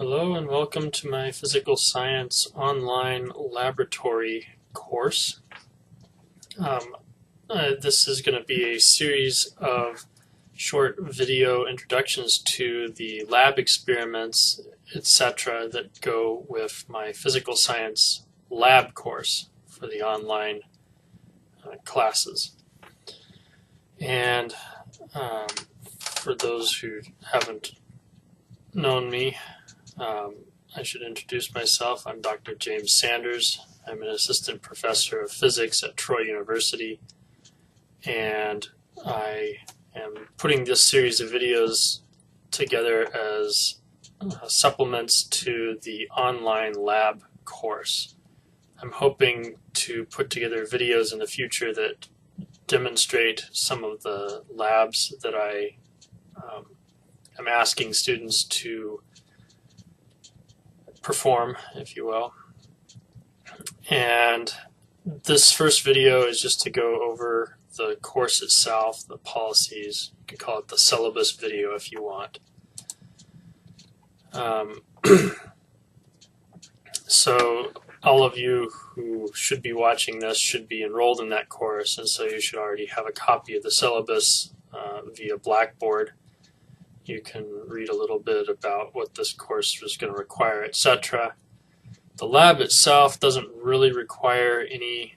Hello and welcome to my physical science online laboratory course. This is going to be a series of short video introductions to the lab experiments, etc. that go with my physical science lab course for the online classes. And for those who haven't known me, I should introduce myself. I'm Dr. James Sanders. I'm an assistant professor of physics at Troy University, and I am putting this series of videos together as supplements to the online lab course. I'm hoping to put together videos in the future that demonstrate some of the labs that I am asking students to perform, if you will. And this first video is just to go over the course itself, the policies. You could call it the syllabus video if you want. So all of you who should be watching this should be enrolled in that course, and so you should already have a copy of the syllabus via Blackboard. You can read a little bit about what this course is going to require, etc. The lab itself doesn't really require any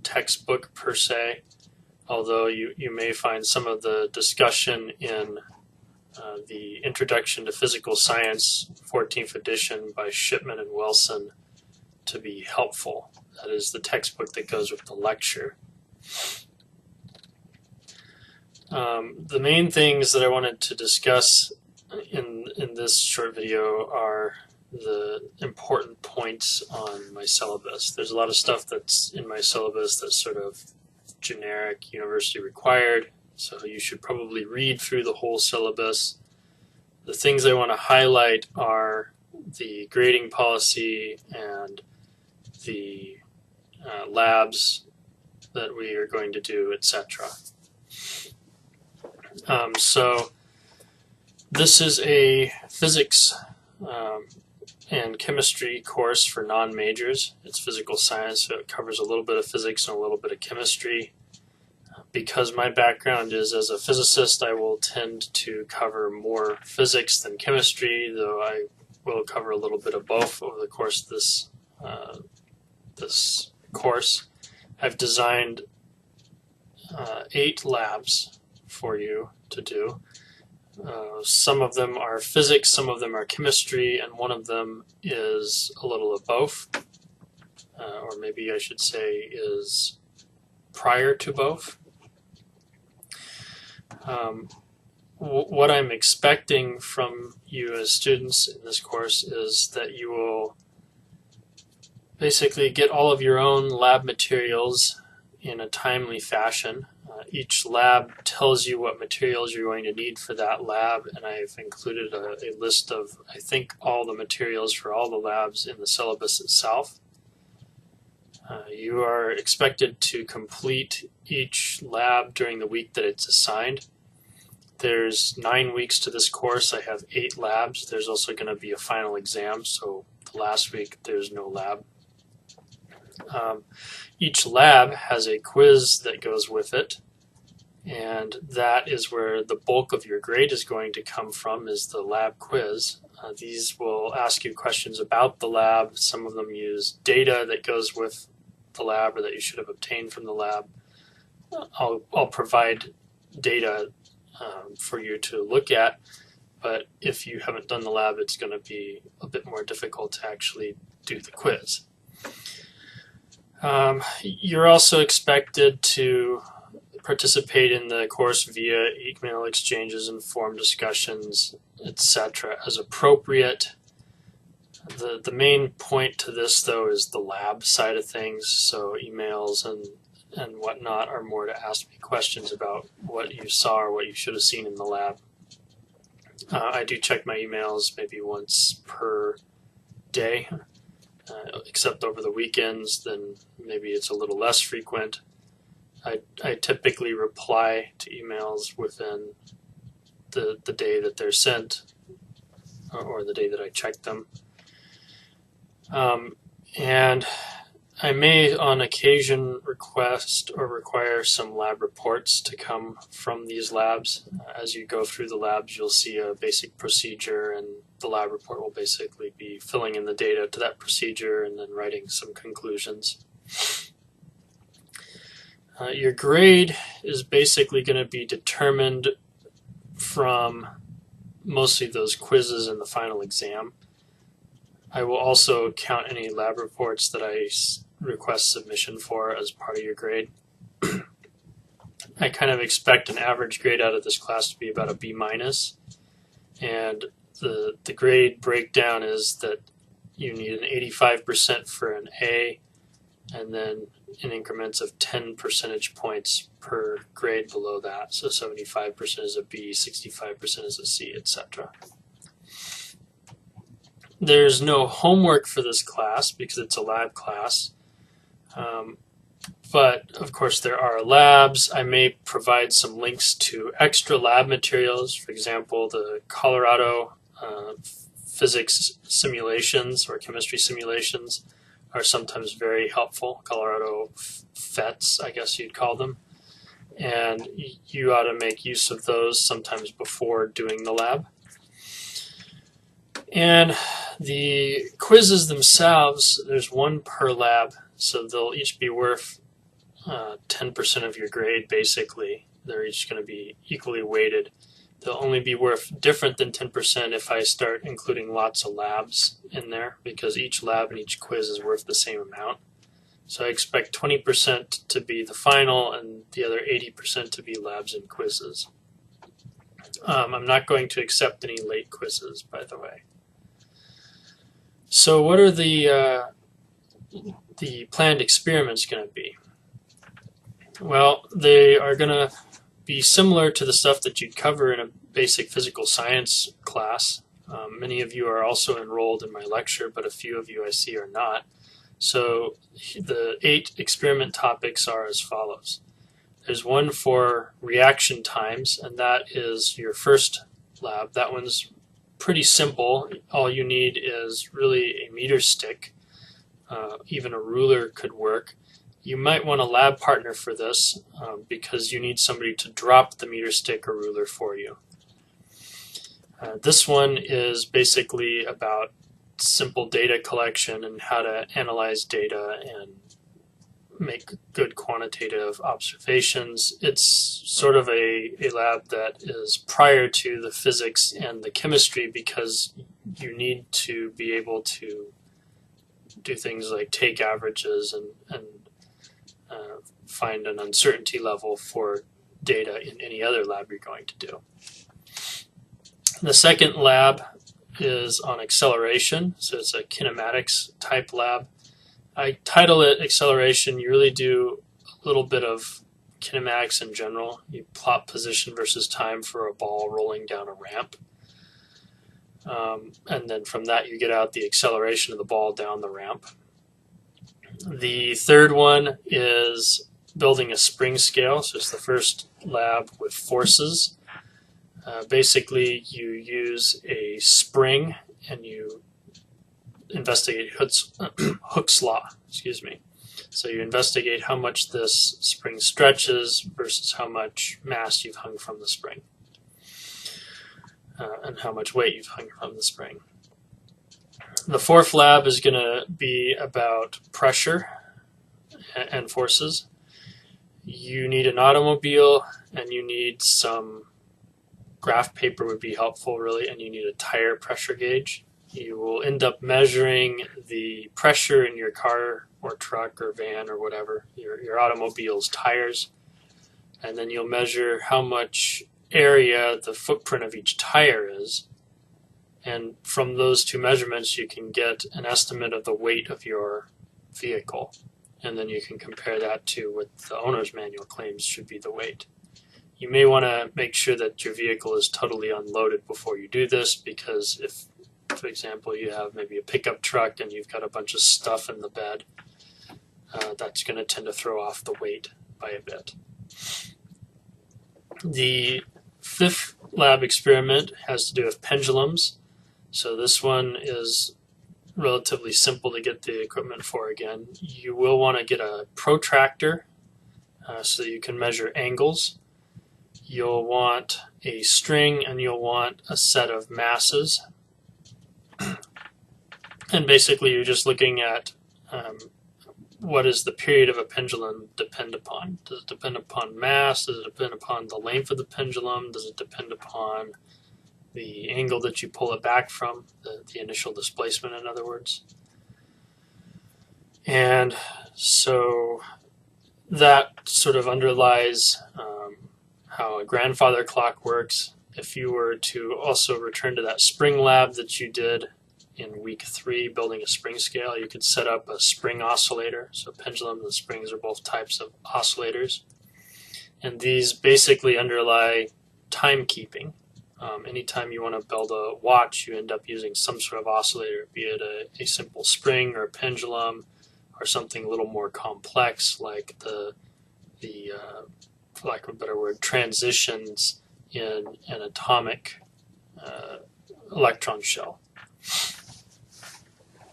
textbook per se, although you may find some of the discussion in the Introduction to Physical Science 14th edition by Shipman and Wilson to be helpful. That is the textbook that goes with the lecture. The main things that I wanted to discuss in this short video are the important points on my syllabus. There's a lot of stuff that's in my syllabus that's sort of generic, university required, so you should probably read through the whole syllabus. The things I want to highlight are the grading policy and the labs that we are going to do, etc. So this is a physics and chemistry course for non-majors. It's physical science, so it covers a little bit of physics and a little bit of chemistry. Because my background is as a physicist, I will tend to cover more physics than chemistry, though I will cover a little bit of both over the course of this course. I've designed 8 labs for you to do. Some of them are physics, some of them are chemistry, and one of them is a little of both, or maybe I should say is prior to both. What I'm expecting from you as students in this course is that you will basically get all of your own lab materials in a timely fashion. Each lab tells you what materials you're going to need for that lab, and I've included a list of, I think, all the materials for all the labs in the syllabus itself. You are expected to complete each lab during the week that it's assigned. There's 9 weeks to this course. I have 8 labs. There's also going to be a final exam, so the last week there's no lab. Each lab has a quiz that goes with it, and that is where the bulk of your grade is going to come from, is the lab quiz. These will ask you questions about the lab. Some of them use data that goes with the lab or that you should have obtained from the lab. I'll provide data for you to look at, but if you haven't done the lab, it's going to be a bit more difficult to actually do the quiz. You're also expected to participate in the course via email exchanges and forum discussions, etc. as appropriate. The main point to this, though, is the lab side of things, so emails and whatnot are more to ask me questions about what you saw or what you should have seen in the lab. I do check my emails maybe once per day, except over the weekends, then maybe it's a little less frequent. I typically reply to emails within the day that they're sent, or the day that I checked them. And I may on occasion request or require some lab reports to come from these labs. As you go through the labs, you'll see a basic procedure, and the lab report will basically be filling in the data to that procedure and then writing some conclusions. Your grade is basically going to be determined from mostly those quizzes in the final exam. I will also count any lab reports that I request submission for as part of your grade. I kind of expect an average grade out of this class to be about a B-, and the grade breakdown is that you need an 85% for an A, and then in increments of 10 percentage points per grade below that. So 75% is a B, 65% is a C, etc. There's no homework for this class because it's a lab class. But of course there are labs. I may provide some links to extra lab materials. For example, the Colorado physics simulations or chemistry simulations are sometimes very helpful. Colorado FETs, I guess you'd call them. And you ought to make use of those sometimes before doing the lab. And the quizzes themselves, there's one per lab, so they'll each be worth 10% of your grade, basically. They're each going to be equally weighted. They'll only be worth different than 10% if I start including lots of labs in there, because each lab and each quiz is worth the same amount. So I expect 20% to be the final and the other 80% to be labs and quizzes. I'm not going to accept any late quizzes, by the way. So what are the planned experiments going to be? Well, they are going to be similar to the stuff that you'd cover in a basic physical science class. Many of you are also enrolled in my lecture, but a few of you I see are not. So the 8 experiment topics are as follows. There's one for reaction times, and that is your first lab. That one's pretty simple. All you need is really a meter stick. Even a ruler could work. You might want a lab partner for this because you need somebody to drop the meter stick or ruler for you. This one is basically about simple data collection and how to analyze data and make good quantitative observations. It's sort of a lab that is prior to the physics and the chemistry because you need to be able to do things like take averages and find an uncertainty level for data in any other lab you're going to do. The second lab is on acceleration, so it's a kinematics type lab. I title it acceleration. You really do a little bit of kinematics in general. You plot position versus time for a ball rolling down a ramp. And then from that you get out the acceleration of the ball down the ramp. The third one is building a spring scale. So it's the first lab with forces. Basically you use a spring and you investigate Hooke's law, So you investigate how much this spring stretches versus how much mass you've hung from the spring. And how much weight you've hung from the spring. The fourth lab is going to be about pressure and forces. You need an automobile and you need some graph paper would be helpful really, and you need a tire pressure gauge. You will end up measuring the pressure in your car or truck or van or whatever, your automobile's tires, and then you'll measure how much area the footprint of each tire is. And from those two measurements you can get an estimate of the weight of your vehicle. And then you can compare that to what the owner's manual claims should be the weight. You may want to make sure that your vehicle is totally unloaded before you do this, because if, for example, you have maybe a pickup truck and you've got a bunch of stuff in the bed, that's going to tend to throw off the weight by a bit. The fifth lab experiment has to do with pendulums. So this one is relatively simple to get the equipment for again. You will want to get a protractor so you can measure angles. You'll want a string and you'll want a set of masses. And basically you're just looking at what does the period of a pendulum depend upon? Does it depend upon mass? Does it depend upon the length of the pendulum? Does it depend upon the angle that you pull it back from, the initial displacement, in other words? And so that sort of underlies how a grandfather clock works. If you were to also return to that spring lab that you did in week 3, building a spring scale, you could set up a spring oscillator. So pendulum and springs are both types of oscillators. And these basically underlie timekeeping. Anytime you want to build a watch, you end up using some sort of oscillator, be it a simple spring or a pendulum or something a little more complex like the for lack of a better word, transitions in an atomic electron shell.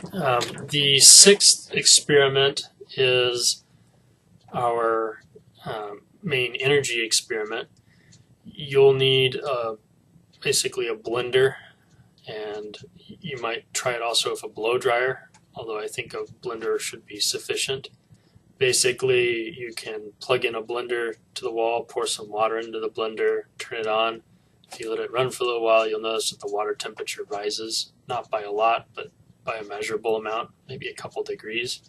The 6th experiment is our main energy experiment. You'll need basically a blender, and you might try it also with a blow dryer, although I think a blender should be sufficient. Basically, you can plug in a blender to the wall, pour some water into the blender, turn it on. If you let it run for a little while, you'll notice that the water temperature rises, not by a lot, but by a measurable amount, maybe a couple degrees.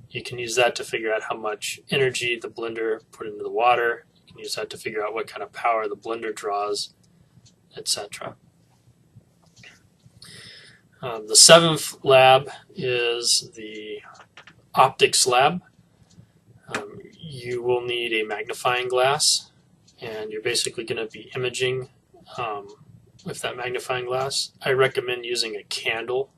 You can use that to figure out how much energy the blender put into the water. You can use that to figure out what kind of power the blender draws, etc. The 7th lab is the optics lab. You will need a magnifying glass, and you're basically going to be imaging with that magnifying glass. I recommend using a candle,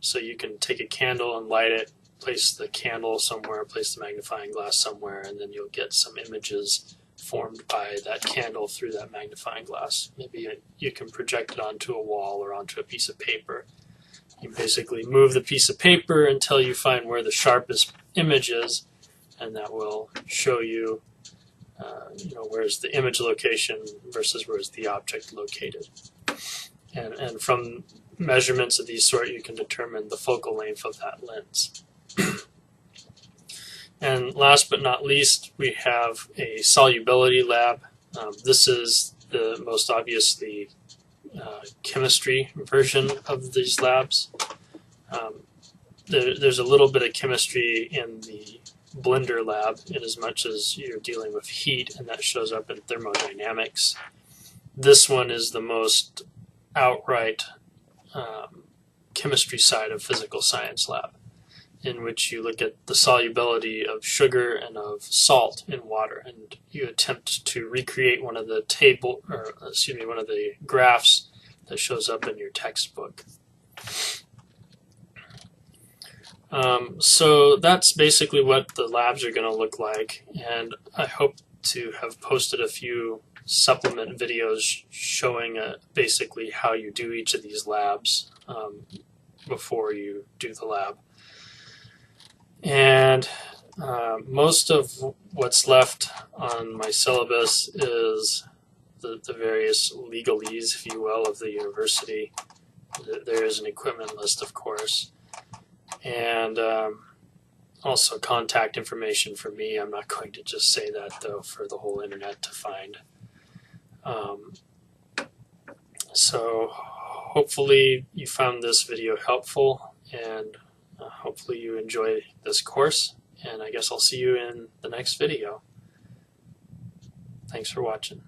so you can take a candle and light it, place the candle somewhere, place the magnifying glass somewhere, and then you'll get some images formed by that candle through that magnifying glass. Maybe you can project it onto a wall or onto a piece of paper. You basically move the piece of paper until you find where the sharpest image is, and that will show you, where's the image location versus where's the object located. And from measurements of these sort, you can determine the focal length of that lens. And last but not least, we have a solubility lab. This is the most obviously chemistry version of these labs. There's a little bit of chemistry in the blender lab in as much as you're dealing with heat, and that shows up in thermodynamics. This one is the most outright chemistry side of physical science lab, in which you look at the solubility of sugar and of salt in water, and you attempt to recreate one of the one of the graphs that shows up in your textbook. So that's basically what the labs are going to look like, and I hope to have posted a few supplement videos showing basically how you do each of these labs before you do the lab. And most of what's left on my syllabus is the various legalese, if you will, of the university. There is an equipment list, of course, and also contact information for me. I'm not going to just say that, though, for the whole internet to find. So hopefully you found this video helpful, and hopefully you enjoy this course, and I guess I'll see you in the next video. Thanks for watching.